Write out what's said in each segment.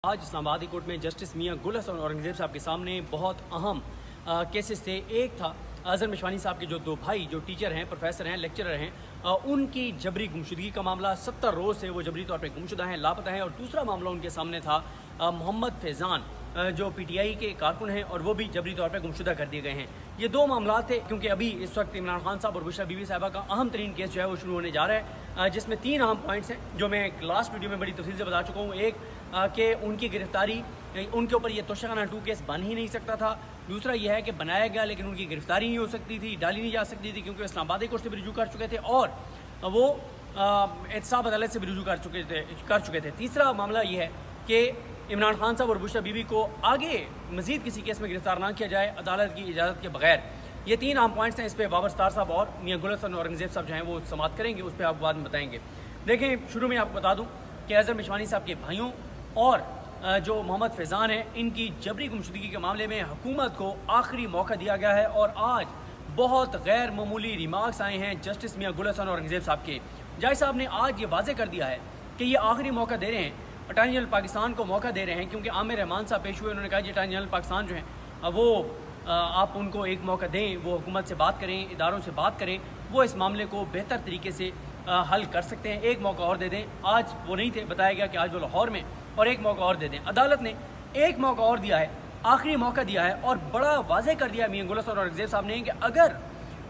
آج اسلام آباد کورٹ میں جسٹس میاں گل حسن اورنگزیب صاحب کے سامنے بہت اہم کیسز تھے۔ ایک تھا اظہر مشوانی صاحب کے جو دو بھائی جو ٹیچر ہیں، پروفیسر ہیں، لیکچرر ہیں، ان کی جبری گمشدگی کا معاملہ 70 روز سے وہ جبری طور پہ گمشدہ ہیں، لاپتہ ہیں۔ اور دوسرا معاملہ ان کے سامنے تھا محمد فیضان جو پی ٹی آئی کے کارکن ہیں اور وہ بھی جبری طور پہ گمشدہ کر دیے گئے ہیں۔ یہ دو معاملات تھے کیونکہ ابھی اس وقت عمران خان صاحب اور بشرا بی بی صاحبہ کا اہم ترین کیس جو ہے وہ شروع ہونے جا رہا ہے، جس میں 3 اہم پوائنٹس ہیں جو میں لاسٹ ویڈیو میں بڑی تفصیل سے بتا چکا ہوں۔ ایک کہ ان کی گرفتاری، ان کے اوپر یہ توشہ خانہ 2 کیس بن ہی نہیں سکتا تھا۔ دوسرا یہ ہے کہ بنایا گیا لیکن ان کی گرفتاری نہیں ہو سکتی تھی، ڈالی نہیں جا سکتی تھی کیونکہ اسلام آباد کورٹ سے بھی رجوع کر چکے تھے اور وہ احتساب عدالت سے بھی رجوع کر چکے تھے۔ تیسرا معاملہ یہ ہے کہ عمران خان صاحب اور بشرا بی بی کو آگے مزید کسی کیس میں گرفتار نہ کیا جائے عدالت کی اجازت کے بغیر۔ یہ 3 اہم پوائنٹس ہیں۔ اس پہ بابر ستار صاحب اور میاں گل حسن اورنگزیب صاحب جو ہیں وہ سماعت کریں گے، اس پہ آپ کو بعد میں بتائیں گے۔ دیکھیں، شروع میں آپ کو بتا دوں کہ اظہر مشوانی صاحب کے بھائیوں اور جو محمد فیضان ہیں، ان کی جبری گمشدگی کے معاملے میں حکومت کو آخری موقع دیا گیا ہے اور آج بہت غیر معمولی ریمارکس آئے ہیں جسٹس میاں گل حسن اورنگزیب صاحب کے۔ جج صاحب نے آج یہ واضح کر دیا ہے کہ یہ آخری موقع دے رہے ہیں، اٹارنی جنرل پاکستان کو موقع دے رہے ہیں، کیونکہ عامر رحمان صاحب پیش ہوئے، انہوں نے کہا کہ اٹارنی جنرل پاکستان جو ہیں وہ آپ ان کو ایک موقع دیں، وہ حکومت سے بات کریں، اداروں سے بات کریں، وہ اس معاملے کو بہتر طریقے سے حل کر سکتے ہیں، ایک موقع اور دے دیں۔ آج وہ نہیں تھے، بتایا گیا کہ آج وہ لاہور میں، اور ایک موقع اور دے دیں۔ عدالت نے ایک موقع اور دیا ہے، آخری موقع دیا ہے اور بڑا واضح کر دیا میاں گل حسن اورنگزیب صاحب نے کہ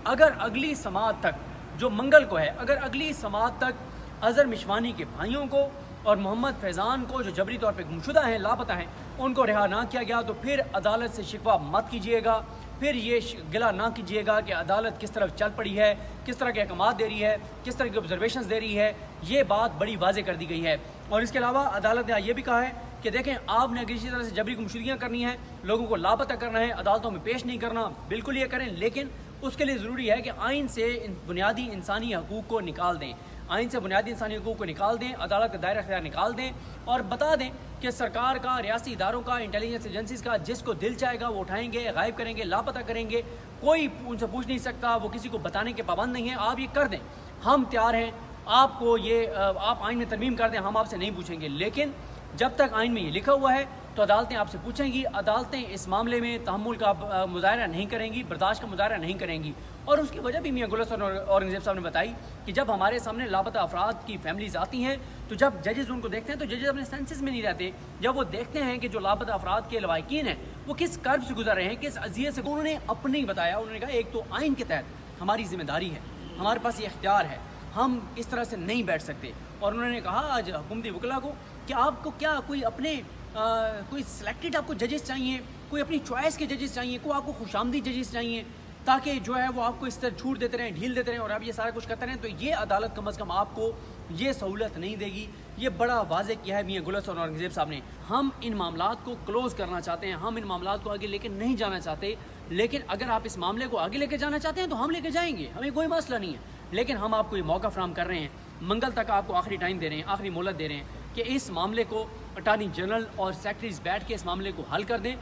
اگر اگلی سماعت تک جو منگل کو ہے، اگر اگلی سماعت تک اظہر مشوانی کے بھائیوں کو اور محمد فیضان کو جو جبری طور پہ گمشدہ ہیں، لاپتہ ہیں، ان کو رہا نہ کیا گیا تو پھر عدالت سے شکوہ مت کیجیے گا، پھر یہ گلہ نہ کیجیے گا کہ عدالت کس طرف چل پڑی ہے، کس طرح کے احکامات دے رہی ہے، کس طرح کی آبزرویشنز دے رہی ہے۔ یہ بات بڑی واضح کر دی گئی ہے۔ اور اس کے علاوہ عدالت نے یہ بھی کہا ہے کہ دیکھیں، آپ نے اگر اسی طرح سے جبری گمشدگیاں کرنی ہیں، لوگوں کو لاپتہ کرنا ہے، عدالتوں میں پیش نہیں کرنا، بالکل یہ کریں، لیکن اس کے لیے ضروری ہے کہ آئین سے بنیادی انسانی حقوق کو نکال دیں، آئین سے بنیادی انسانی حقوق کو نکال دیں، عدالت کا دائرہ اختیار نکال دیں اور بتا دیں کہ سرکار کا، ریاستی اداروں کا، انٹیلیجنس ایجنسیز کا جس کو دل چاہے گا وہ اٹھائیں گے، غائب کریں گے، لاپتہ کریں گے، کوئی ان سے پوچھ نہیں سکتا، وہ کسی کو بتانے کے پابند نہیں ہیں۔ آپ یہ کر دیں، ہم تیار ہیں، آپ کو یہ آپ آئین میں ترمیم کر دیں، ہم آپ سے نہیں پوچھیں گے، لیکن جب تک آئین میں یہ لکھا ہوا ہے تو عدالتیں آپ سے پوچھیں گی، عدالتیں اس معاملے میں تحمل کا مظاہرہ نہیں کریں گی، برداشت کا مظاہرہ نہیں کریں گی۔ اور اس کی وجہ بھی میاں گل حسن اورنگزیب صاحب نے بتائی کہ جب ہمارے سامنے لاپتہ افراد کی فیملیز آتی ہیں تو جب ججز ان کو دیکھتے ہیں تو ججز اپنے سینسز میں نہیں رہتے، جب وہ دیکھتے ہیں کہ جو لاپتہ افراد کے لواحقین ہیں وہ کس کرب سے گزر رہے ہیں، کس اذیت سے، انہوں نے اپنے بتایا، انہوں نے کہا ایک تو آئین کے تحت ہماری ذمہ داری ہے، ہمارے پاس یہ اختیار ہے، ہم اس طرح سے نہیں بیٹھ سکتے۔ اور انہوں نے کہا آج حکومتی وکلا کو کہ آپ کو کیا کوئی اپنے کوئی سلیکٹڈ آپ کو ججز چاہیے، کوئی اپنی چوائس کے ججز چاہیے، کوئی آپ کو خوش آمدید ججز چاہیے تاکہ جو ہے وہ آپ کو اس طرح چھوٹ دیتے رہیں، ڈھیل دیتے رہیں اور آپ یہ سارا کچھ کرتے رہیں، تو یہ عدالت کم از کم آپ کو یہ سہولت نہیں دے گی۔ یہ بڑا واضح کیا ہے میاں گل حسن اورنگزیب صاحب نے۔ ہم ان معاملات کو کلوز کرنا چاہتے ہیں، ہم ان معاملات کو آگے لے کے نہیں جانا چاہتے، لیکن اگر آپ اس معاملے کو آگے لے کے جانا چاہتے ہیں تو ہم لے کے جائیں گے، ہمیں کوئی مسئلہ نہیں ہے، لیکن ہم آپ کو یہ موقع فراہم کر رہے ہیں، منگل تک آپ کو آخری ٹائم دے رہے ہیں، آخری مہلت دے رہے ہیں کہ اس معاملے کو اٹارنی جنرل اور سیکرٹریز بیٹھ کے اس معاملے کو حل کر دیں۔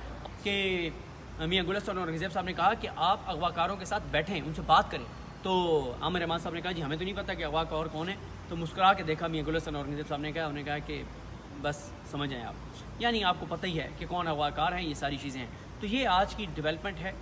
کہ میاں گل حسن اورنگزیب صاحب نے کہا کہ آپ اغواکاروں کے ساتھ بیٹھیں، ان سے بات کریں، تو عامر رحمان صاحب نے کہا جی ہمیں تو نہیں پتہ کہ اغواکار کون ہے، تو مسکرا کے دیکھا میاں گل حسن اورنگزیب صاحب نے کہا، انہوں نے کہا کہ بس سمجھ جائیں آپ، یعنی آپ کو پتہ ہی ہے کہ کون اغواکار ہیں، یہ ساری چیزیں ہیں۔ تو یہ آج کی ڈیولپمنٹ ہے۔